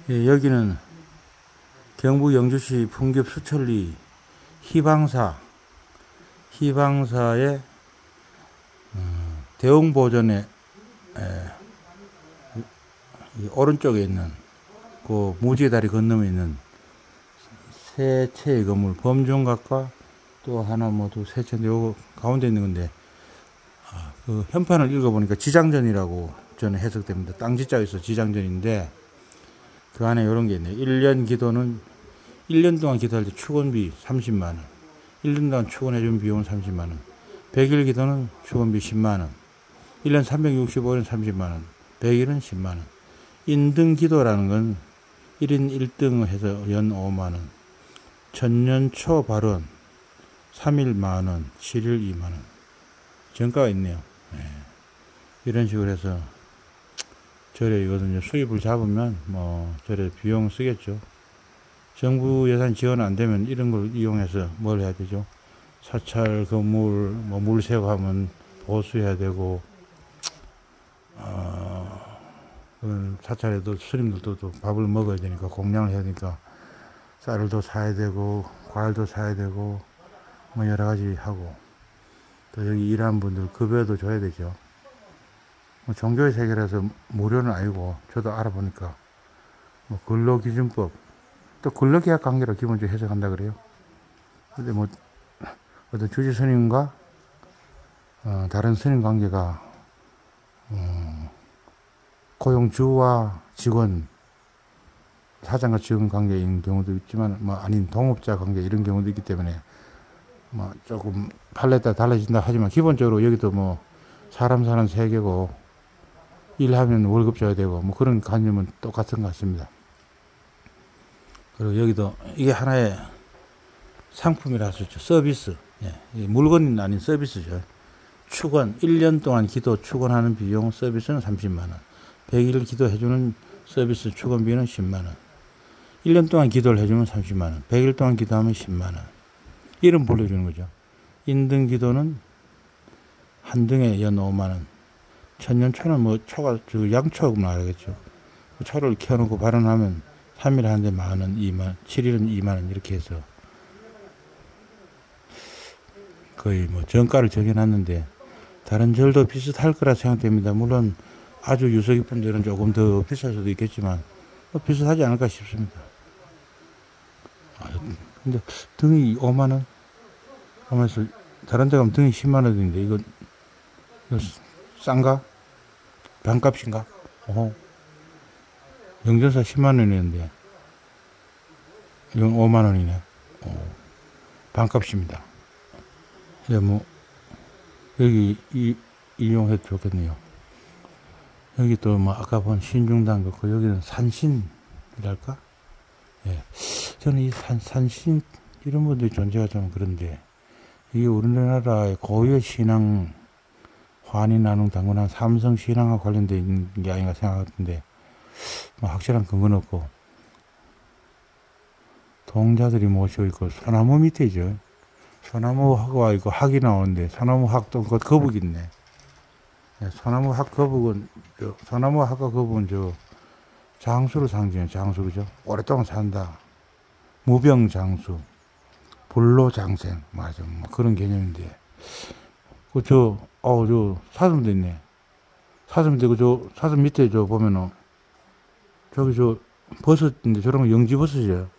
예, 여기는 경북 영주시 풍깁 수천리 희방사의 대웅보전의 오른쪽에 있는 그 무지개 다리 건너에 있는 세 채의 건물, 범종각과 또 하나 세 채인데 요거 가운데 있는 건데, 그 현판을 읽어보니까 지장전이라고 저는 해석됩니다. 땅지자에 있어 지장전인데, 그 안에 이런 게 있네요. 1년 기도는 1년 동안 기도할 때 축원비 30만원, 1년 동안 축원해준 비용은 30만원, 100일 기도는 축원비 10만원, 1년 365일 30만원, 100일은 10만원, 인등 기도라는 건 1인 1등 해서 연 5만원, 천년초 발언 3일 만원, 7일 2만원. 정가가 있네요. 네. 이런 식으로 해서 절에 이거든요. 수입을 잡으면 절에 비용 쓰겠죠. 정부 예산 지원 안 되면 이런 걸 이용해서 뭘 해야 되죠? 사찰 건물 물 새고 하면 보수해야 되고, 사찰에도 스님들도 또 밥을 먹어야 되니까 공양을 해야 되니까 쌀도 사야 되고 과일도 사야 되고 여러 가지 하고, 또 여기 일하는 분들 급여도 줘야 되죠. 종교의 세계라서 무료는 아니고, 저도 알아보니까 근로기준법, 또 근로계약 관계로 기본적으로 해석한다 그래요. 근데 어떤 주지 스님과 다른 스님 관계가 고용주와 직원, 사장과 직원 관계인 경우도 있지만 아닌 동업자 관계 이런 경우도 있기 때문에 조금 판례에 따라 달라진다 하지만, 기본적으로 여기도 사람 사는 세계고 일하면 월급 줘야 되고 그런 관념은 똑같은 것 같습니다. 그리고 여기도 이게 하나의 상품이라 할 수 있죠. 서비스. 예, 물건이 아닌 서비스죠. 축원, 1년 동안 기도 축원하는 비용 서비스는 30만원, 100일 기도해주는 서비스 축원비는 10만원, 1년 동안 기도를 해주면 30만원, 100일 동안 기도하면 10만원. 이름 불러주는 거죠. 인등 기도는 한 등에 연 5만원, 천년초는 초가 양초하고 알겠죠. 초를 켜놓고 발언하면 3일 하는데 만원, 2만, 7일은 2만원 이렇게 해서 거의 정가를 정해놨는데, 다른 절도 비슷할 거라 생각됩니다. 물론 아주 유서 깊은 절은 조금 더 비쌀 수도 있겠지만 비슷하지 않을까 싶습니다. 근데 등이 5만원 하면서 다른 데 가면 등이 10만원인데 이거 싼가? 반값인가? 영전사 10만원이었는데 이건 5만원이네. 반값입니다. 여기 이용해도 좋겠네요. 여기 또 아까 본 신중당 그렇고, 여기는 산신이랄까? 예. 저는 이 산신 이런 분들이 존재가 좀 그런데, 이게 우리나라의 고유의 신앙, 환희 나눔 당군한 삼성 신앙과 관련된 게 아닌가 생각하는데, 확실한 근거는 없고, 동자들이 모시고 있고, 소나무 밑에죠. 소나무하고 이거 학이 나오는데, 소나무 학도 거북이 있네. 소나무 학 거북은, 소나무 학과 거북은 장수를 상징해요. 장수, 그죠? 오랫동안 산다. 무병장수, 불로장생, 맞아. 그런 개념인데. 사슴도 있네. 사슴인데, 사슴 밑에 보면은, 저기 버섯인데, 저런 거 영지버섯이에요.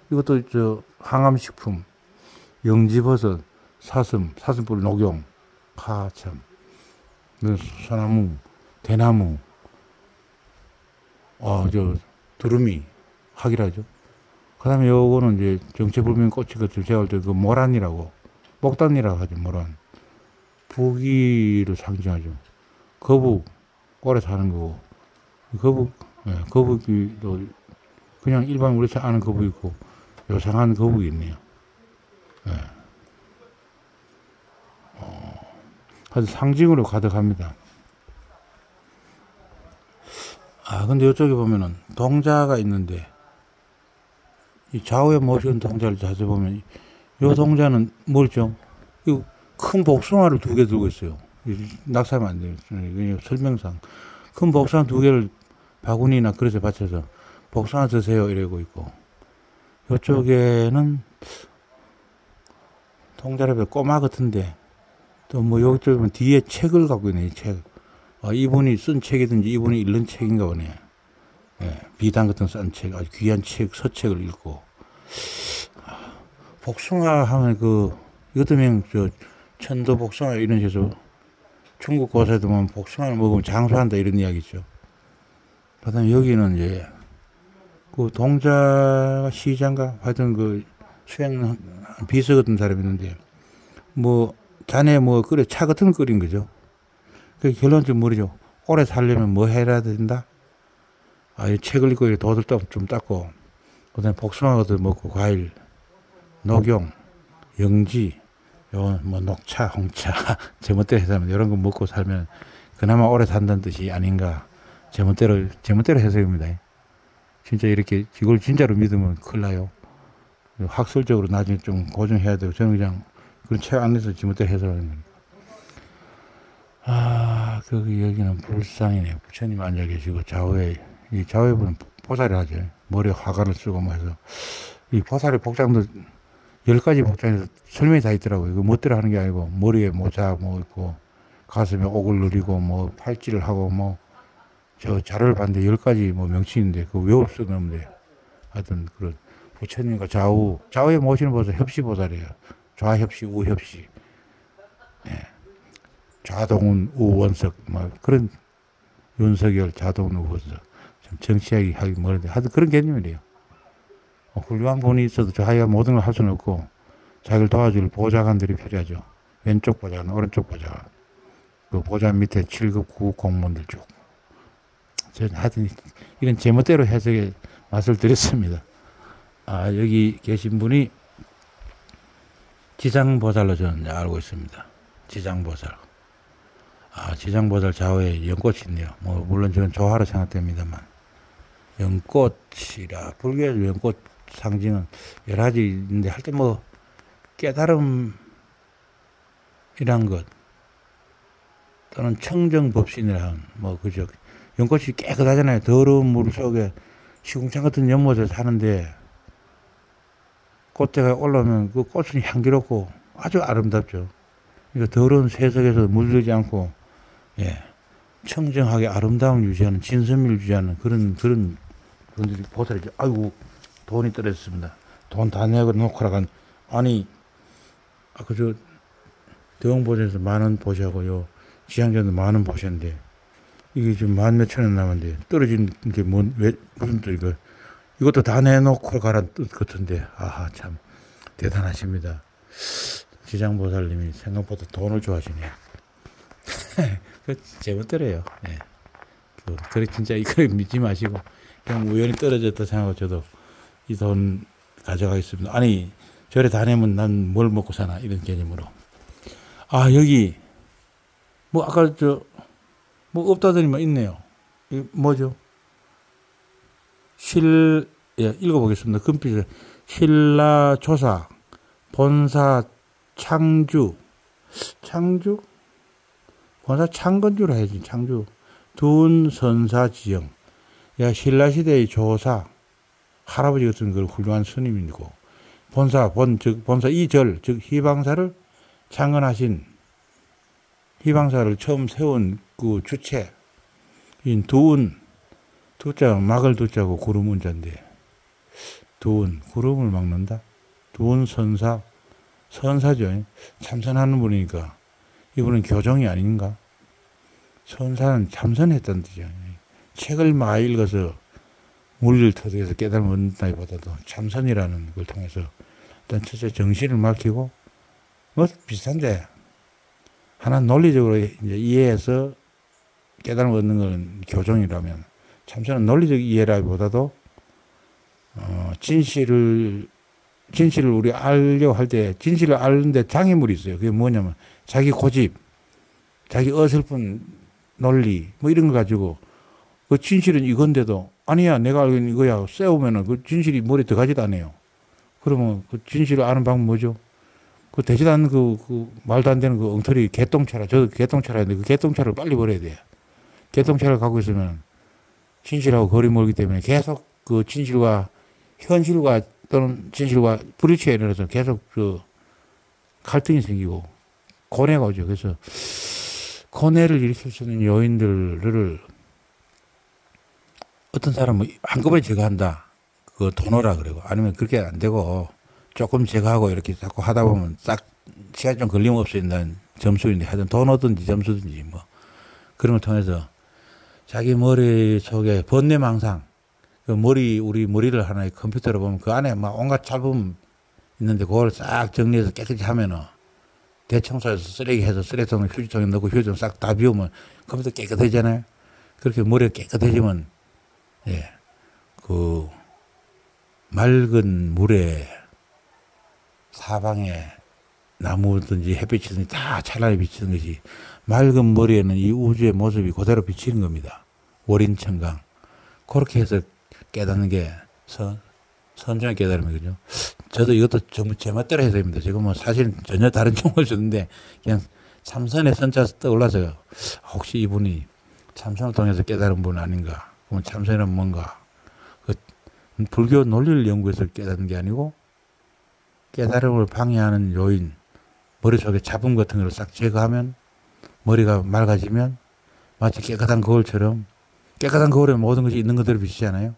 이것도 항암식품, 영지버섯, 사슴뿔 녹용, 참. 소나무, 대나무, 두루미, 학이라죠. 그 다음에 요거는 이제 정체불명 꽃이 것들 제가 볼 때 모란이라고, 목단이라고 하죠, 모란. 부귀를 상징하죠. 거북, 오래 사는 거고. 거북이도 그냥 일반 우리 아는 거북이 있고, 요상한 거북이 있네요. 아주 상징으로 가득합니다. 근데 이쪽에 보면은 동자가 있는데, 이 좌우에 모시는 동자를 자세히 보면, 이 동자는 뭐죠? 큰 복숭아를 2개 들고 있어요. 낙사하면 안 돼요. 설명상. 큰 복숭아 2개를 바구니나 그릇에 받쳐서 복숭아 드세요 이러고 있고, 이쪽에는 통자라별 꼬마 같은데, 또 뭐 여쪽은 뒤에 책을 갖고 있네, 이 책. 이분이 쓴 책이든지 이분이 읽는 책인가 보네. 예, 비단 같은 싼 책, 아주 귀한 책, 서책을 읽고. 복숭아 하면 이것도 그냥 천도 복숭아 이런 식으로 중국 곳에도 보면 복숭아를 먹으면 장수한다 이런 이야기죠. 그 다음에 여기는 이제 동자 시장가 하여튼 수행 비서 같은 사람이 있는데, 자네 끓여 차 같은 걸 끓인 거죠. 그 결론적으로 모르죠. 오래 살려면 뭐 해야 된다? 이 책을 읽고 도들 좀 닦고, 그 다음에 복숭아 같은 거 먹고, 과일, 녹용, 영지, 녹차, 홍차, 제멋대로 해서 이런 거 먹고 살면 그나마 오래 산다는 뜻이 아닌가. 제멋대로 해석입니다. 진짜 이걸 진짜로 믿으면 큰일 나요. 학술적으로 나중에 좀 고정해야 되고, 저는 그냥 그런 책 안에서 제멋대로 해석하는 겁니다. 여기는 불상이네요. 부처님 앉아 계시고, 이 좌우에는 보살이 하죠. 머리에 화관을 쓰고 해서. 이 보살의 복장도 10가지 복장에서 설명이 다 있더라고요. 이거 멋대로 하는 게 아니고, 머리에 모자 있고, 가슴에 옥을 누리고, 팔찌를 하고, 자료를 봤는데 10가지 명칭인데, 그거 외울 수는 없는데, 하여튼 그런 부처님과 좌우에 모시는 보살, 협시보살이에요. 좌협시, 우협시. 예. 좌동운, 우원석, 그런 윤석열, 좌동운, 우원석. 좀 정치하기 하기 뭐는데, 하여튼 그런 개념이래요. 훌륭한 분이 있어도 자기가 모든 걸 할 수는 없고, 자기를 도와줄 보좌관들이 필요하죠. 왼쪽 보좌관, 오른쪽 보좌관. 그 보좌관 밑에 7급, 9급 공무원들 쭉. 저는 하여튼 이런 제멋대로 해석의 맛을 드렸습니다. 여기 계신 분이 지장보살로 저는 알고 있습니다. 지장보살. 지장보살 좌우에 연꽃이 있네요. 물론 저는 조화로 생각됩니다만. 연꽃이라, 불교에서 연꽃 상징은 여러 가지 있는데, 할 때 깨달음이란 것, 또는 청정법신이란, 그죠. 연꽃이 깨끗하잖아요. 더러운 물 속에 시궁창 같은 연못에 사는데, 꽃대가 올라오면 그 꽃은 향기롭고 아주 아름답죠. 그러니까 더러운 세속에서 물들지 않고, 청정하게 아름다움을 유지하는, 진선미를 유지하는 그런 분들이 보살이죠. 아이고, 돈이 떨어졌습니다. 돈 다 내고 놓고라 아니, 대웅보전에서 10,000원 보시하고요. 지향전도 10,000원 보셨는데, 이게 지금 10,000몇천 원 남았는데, 떨어진 게 무슨 뜻이고, 이것도 다 내놓고 가란 뜻 같은데, 참, 대단하십니다. 지장보살님이 생각보다 돈을 좋아하시네요. 제멋대로예요. 그래, 진짜 이걸 믿지 마시고, 그냥 우연히 떨어졌다 생각하고 저도 이 돈 가져가겠습니다. 아니, 저래 다 내면 난 뭘 먹고 사나, 이런 개념으로. 여기, 아까 없다더니만 있네요. 이 뭐죠? 읽어보겠습니다. 금빛에 신라조사, 본사 창주, 본사 창건주라 해야지, 창주. 둔선사지영. 신라시대의 조사, 할아버지 같은 훌륭한 스님이고, 본사 이절, 즉, 희방사를 창건하신, 희방사를 처음 세운 그 주체, 인 두자, 막을 두자고 구름 운자인데, 구름을 막는다? 선사죠. 참선하는 분이니까, 이분은 교종이 아닌가? 선사는 참선했다는 뜻이죠. 책을 많이 읽어서 물리를 터득해서 깨달음을 얻는다기보다도 참선이라는 걸 통해서 일단 첫째 정신을 막히고, 비슷한데, 하나 논리적으로 이제 이해해서 깨달음을 얻는 건 교종이라면, 참선은 논리적 이해라기보다도, 진실을 우리 알려고 할 때, 진실을 아는데 장애물이 있어요. 그게 뭐냐면, 자기 고집, 자기 어설픈 논리, 이런 거 가지고, 그 진실은 이건데도, 아니야, 내가 알고 있는 이거야. 세우면은 그 진실이 머리에 들어가지도 않아요. 그러면 그 진실을 아는 방법 뭐죠? 되지도 않는 말도 안 되는 엉터리 개똥차라. 저도 개똥차라 했는데 그 개똥차를 빨리 버려야 돼요. 개똥차를 갖고 있으면 진실하고 거리 멀기 때문에 계속 그 진실과 현실과 또는 진실과 불일치가 일어나서 계속 그 갈등이 생기고 고뇌가 오죠. 그래서 고뇌를 일으킬 수 있는 요인들을 어떤 사람은 한꺼번에 제거한다. 그거 도노라 그러고 아니면 그렇게 안 되고 조금 제거하고 이렇게 자꾸 하다 보면 싹 시간 좀 걸림 없어진다는 점수인데 하여튼 도노든지 점수든지 뭐 그런 걸 통해서 자기 머리 속에 번뇌망상 그 우리 머리를 하나의 컴퓨터로 보면 그 안에 막 온갖 잡음 있는데 그걸 싹 정리해서 깨끗이 하면은 대청소해서 쓰레기 해서 쓰레기통에 휴지통에 넣고 휴지통 싹 다 비우면 컴퓨터 깨끗해지잖아요. 그렇게 머리가 깨끗해지면 예, 그 맑은 물에 사방에 나무든지 햇빛이든지 다 찬란히 비치는 것이 맑은 머리에는 이 우주의 모습이 그대로 비치는 겁니다. 월인천강. 그렇게 해서 깨닫는 게 선정의 깨달음이거든요. 저도 이것도 전부 제 멋대로 해서입니다. 지금 뭐 사실 전혀 다른 종을 줬는데 그냥 참선의 선자 떠올라서요. 혹시 이분이 참선을 통해서 깨달은 분 아닌가? 그럼 참선은 뭔가? 그 불교 논리를 연구해서 깨닫는 게 아니고 깨달음을 방해하는 요인, 머릿속에 잡음 같은 걸 싹 제거하면 머리가 맑아지면 마치 깨끗한 거울처럼 깨끗한 거울에 모든 것이 있는 그대로 비치잖아요.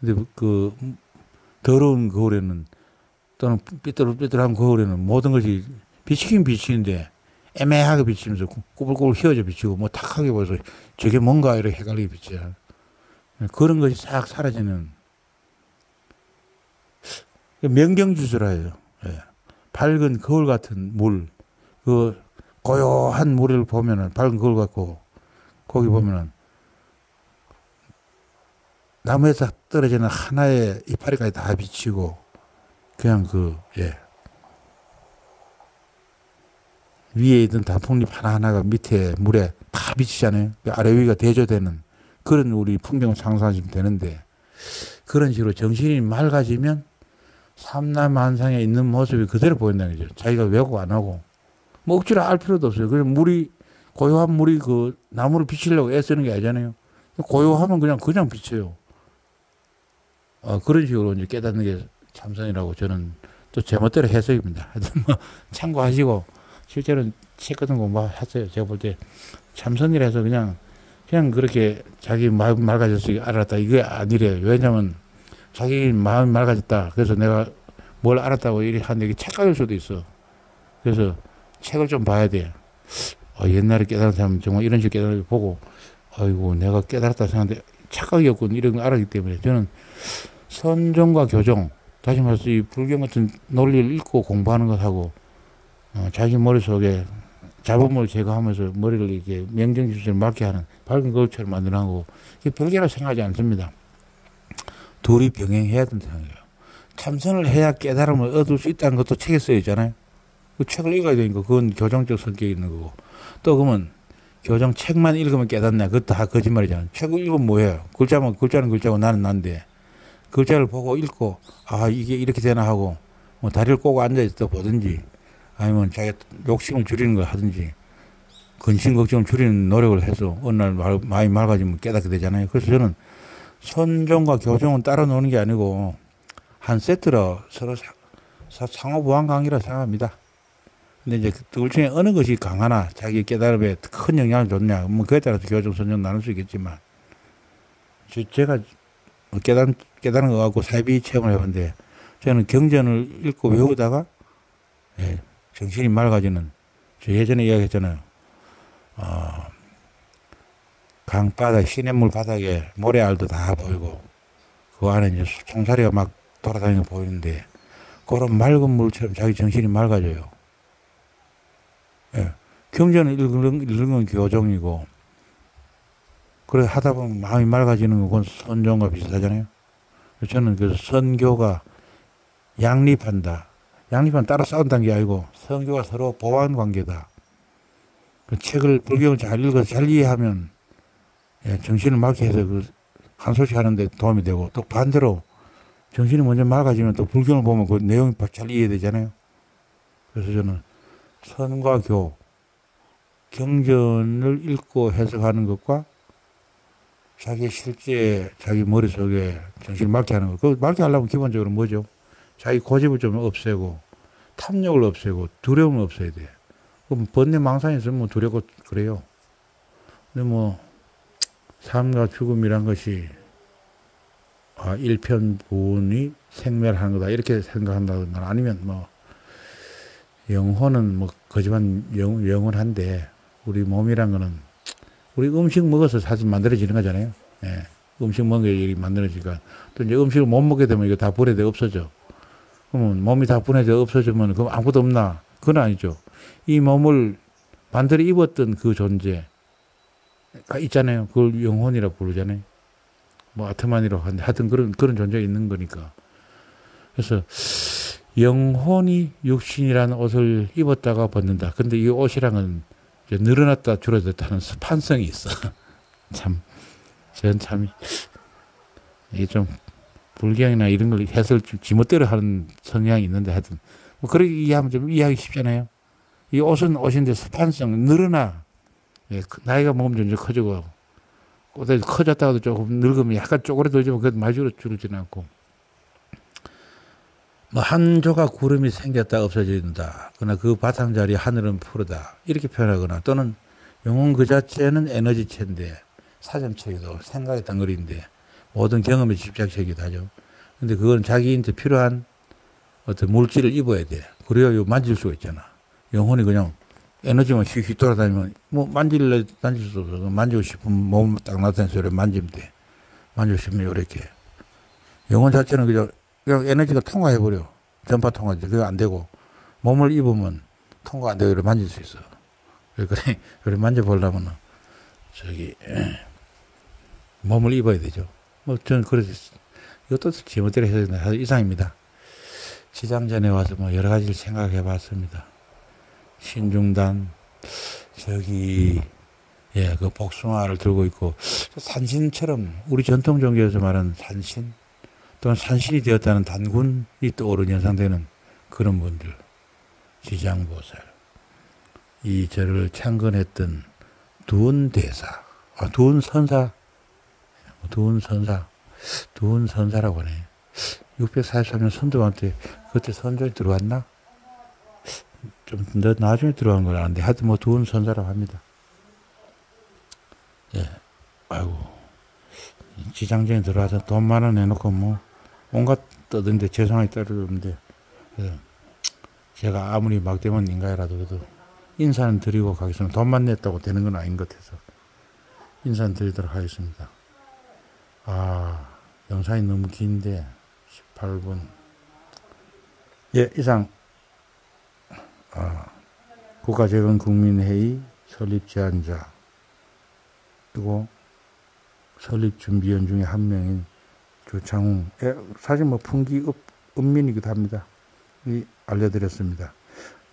근데 그 더러운 거울에는 또는 삐뚤삐뚤한 거울에는 모든 것이 비치긴 비치는데 애매하게 비치면서 꾸불꾸불 휘어져 비치고 뭐 탁하게 보여서 저게 뭔가 이렇게 헷갈리게 비치잖아요. 그런 것이 싹 사라지는 명경주스라 해요. 예. 밝은 거울 같은 물, 그 고요한 물을 보면은 밝은 거울 같고 거기 보면은 나무에서 떨어지는 하나의 이파리까지 다 비치고 그냥 위에 있는 단풍잎 하나하나가 밑에 물에 다 비치잖아요. 아래 위가 대조되는 그런 우리 풍경을 상상하시면 되는데 그런 식으로 정신이 맑아지면 삼라만상에 있는 모습이 그대로 보인다는 거죠. 자기가 왜곡 안 하고 뭐 억지로 알 필요도 없어요. 그래서 고요한 물이 그 나무를 비치려고 애쓰는 게 아니잖아요. 고요하면 그냥 비쳐요. 그런 식으로 이제 깨닫는 게 참선이라고 저는 또 제멋대로 해석입니다. 하여튼 뭐 참고하시고 실제로는 책 같은 거 뭐 했어요. 제가 볼 때 참선이라 해서 그냥 그렇게 자기 마음 맑아져서 알았다. 이게 아니래요. 왜냐면 자기 마음이 맑아졌다. 그래서 내가 뭘 알았다고 이렇게 하는데 이게 착각일 수도 있어. 그래서 책을 좀 봐야 돼. 옛날에 깨달은 사람 정말 이런 식으로 깨달은 걸 보고 아이고 내가 깨달았다 생각하는데 착각이었군 이런 걸 알았기 때문에 저는 선종과 교종 다시 말해서 이 불경 같은 논리를 읽고 공부하는 것하고 자기 머릿속에 잡음을 제거하면서 머리를 이렇게 명정지수를 맑게 하는 밝은 거울처럼 만드는 거고 별개라 생각하지 않습니다. 둘이 병행해야 된다는 거예요. 참선을 해야 깨달음을 얻을 수 있다는 것도 책에 써 있잖아요. 그 책을 읽어야 되니까 그건 교정적 성격이 있는 거고 또 그러면 교정 책만 읽으면 깨닫냐 그것도 다 거짓말이잖아요. 책을 읽으면 뭐예요? 글자는 글자고 나는 난데 글자를 보고 읽고 이게 이렇게 되나 하고 뭐 다리를 꼬고 앉아있어 보든지 아니면 자기 욕심을 줄이는 걸 하든지 근심 걱정을 줄이는 노력을 해서 어느 날 마음이 맑아지면 깨닫게 되잖아요. 그래서 저는 선종과 교종은 따로 노는 게 아니고 한 세트로 서로 상호보완 관계라 생각합니다. 근데 이제 둘 중에 어느 것이 강하나 자기 깨달음에 큰 영향을 줬냐 뭐 그에 따라서 교종 선종 나눌 수 있겠지만 제가 깨달은 거 갖고 사이비 체험을 해봤는데 저는 경전을 읽고 외우다가 정신이 맑아지는 저 예전에 이야기했잖아요. 강바닥 시냇물 바닥에 모래알도 다 보이고 그 안에 이제 총사리가 막 돌아다니는 거 보이는데 그런 맑은 물처럼 자기 정신이 맑아져요. 경전을 읽는 건 교종이고 그래 하다 보면 마음이 맑아지는 건 선종과 비슷하잖아요. 저는 그래서 선교가 양립한다. 양립은 따로 싸운다는 게 아니고 선교가 서로 보완 관계다. 그 책을 불경을 잘 읽어서 잘 이해하면 정신을 맑게 해서 한 소식 하는데 도움이 되고 또 반대로 정신이 먼저 맑아지면 또 불경을 보면 그 내용이 잘 이해되잖아요. 그래서 저는 선과 교, 경전을 읽고 해석하는 것과 자기 실제 자기 머릿속에 정신을 맑게 하는 거. 그 맑게 하려면 기본적으로 뭐죠? 자기 고집을 좀 없애고 탐욕을 없애고 두려움을 없애야 돼. 그럼 번뇌 망상이 있으면 뭐 두렵고 그래요. 근데 뭐 삶과 죽음이란 것이 일편분이 생멸하는 거다 이렇게 생각한다든가 아니면 뭐 영혼은 뭐 거지만 영원한데 우리 몸이란 거는 우리 음식 먹어서 사실 만들어지는 거잖아요. 예. 음식 먹은 게 만들어지니까 또 이제 음식을 못 먹게 되면 이거 다 버려야 돼 없어져. 그러면 몸이 다 분해져 없어지면 그럼 아무것도 없나? 그건 아니죠. 이 몸을 만들어 입었던 그 존재가 있잖아요. 그걸 영혼이라고 부르잖아요. 뭐 아트만이라고 하는데 하여튼 그런 존재가 있는 거니까. 그래서 영혼이 육신이라는 옷을 입었다가 벗는다. 근데 이 옷이랑은 이제 늘어났다 줄어들었다는 판성이 있어. 참, 저는 참, 이게 좀 불경이나 이런 걸 해설 지멋대로 하는 성향이 있는데 하여튼, 뭐 그렇게 이해하면 좀 이해하기 쉽잖아요. 이 옷은 옷인데 판성, 늘어나. 예, 나이가 먹으면 점점 커지고, 커졌다가도 조금 늙으면 약간 쪼그라들지만 그래도 많이 줄어들지는 않고. 뭐 한 조각 구름이 생겼다 없어진다. 그러나 그 바탕자리 하늘은 푸르다. 이렇게 표현하거나 또는 영혼 그 자체는 에너지체인데 사점체이기도 생각의 덩어리인데 모든 경험의 집착체이기도 하죠. 근데 그건 자기한테 필요한 어떤 물질을 입어야 돼. 그래야 만질 수가 있잖아. 영혼이 그냥 에너지만 휙휙 돌아다니면 뭐 만질 수 없어. 만지고 싶으면 몸 딱 나타낸 소리 만지면 돼. 만지고 싶으면 이렇게. 영혼 자체는 그냥 에너지가 통과해버려. 전파 통과지. 그게 안 되고, 몸을 입으면 통과 안 되고, 이렇게 만질 수 있어. 그래, 이렇게 만져보려면, 몸을 입어야 되죠. 뭐, 저는 그래서, 이것도 지멋대로 해야 되는 이상입니다. 시장 전에 와서 뭐, 여러 가지를 생각해 봤습니다. 신중단, 그 복숭아를 들고 있고, 산신처럼, 우리 전통 종교에서 말하는 산신, 또는 산신이 되었다는 단군이 떠오르는 연상되는 그런 분들, 지장보살, 이 저를 창건했던 두은대사, 두은선사라고 하네. 643년 선조한테 그때 선조에 들어왔나? 좀 더 나중에 들어간 걸 아는데 하여튼 뭐 두은선사라고 합니다. 예, 아이고 지장전에 들어와서 돈 만 원 내놓고 뭐 온갖 떠드는데 죄송하게 떨어졌는데 제가 아무리 막대만 인가라도 그래도 인사는 드리고 가겠습니다. 돈만 냈다고 되는 건 아닌 것 같아서 인사는 드리도록 하겠습니다. 영상이 너무 긴데 18분. 예, 이상 국가재건국민회의 설립 제안자 그리고 설립준비원 중에 한 명인 조창웅, 사실 뭐 풍기 은민이기도 합니다. 알려드렸습니다.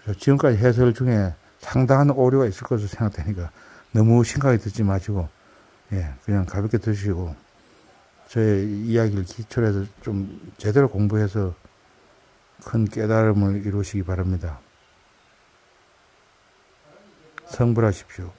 그래서 지금까지 해설 중에 상당한 오류가 있을 것으로 생각되니까 너무 심각하게 듣지 마시고, 그냥 가볍게 드시고, 저의 이야기를 기초로 해서 좀 제대로 공부해서 큰 깨달음을 이루시기 바랍니다. 성불하십시오.